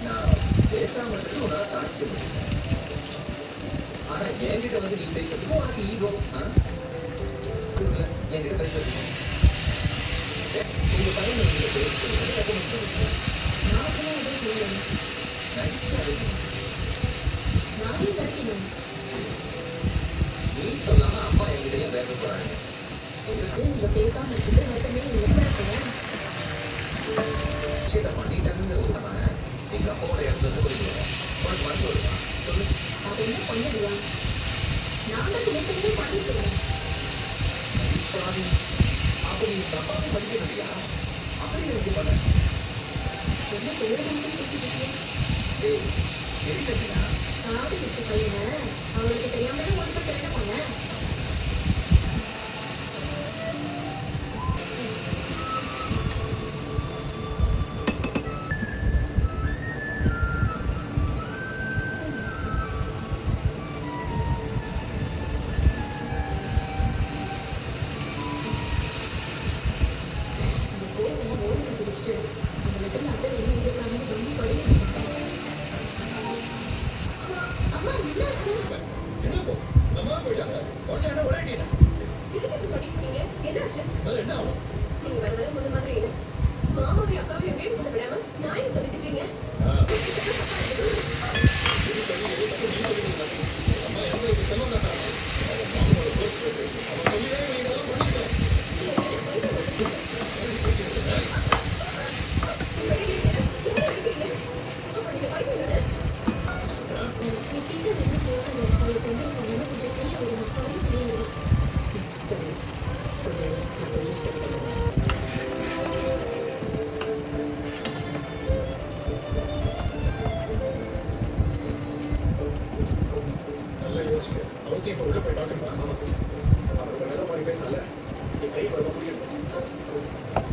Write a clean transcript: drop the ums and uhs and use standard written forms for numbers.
நான் பேசாம இருக்கிறது உன்னால தாங்கிக்க முடியல. ஆனா என்கிட்ட வந்து நீ பேசுறதுக்கு உனக்கு ஈகோ. என்கிட்ட பேசுறது உங்க பையன் நீங்க பேசுறது ரெக்கமெண்ட் பண்ணுங்க. நீ சொல்லாம அம்மா என்கிட்டயும் பேச போறாங்க. பேசாம விஷயத்த பண்ணிட்டேன்னு சொன்னாங்க. எங்க அப்பாவோட இடத்துல இருந்து போயிடுவோம். உனக்கு மனசு வருமா சொல்லு. அது என்ன பண்ணிடுவா? நான் தான் நினைக்கிறதே பண்ணிடுவேன். அப்ப நீ தப்பாவே படிக்கலையா? அப்படி எனக்கு பண்ண என்ன பேர் ஏய் தெரியலையா? காது வச்ச பையனை அவளுக்கு தெரியாமலே ஒன்று கல்யாணம் பண்ணேன். அவசியம் இப்போ உள்ள போய் டாக்டர் அவருக்கு நல்ல மாதிரி பேசினால கை குழந்தை புரியும்.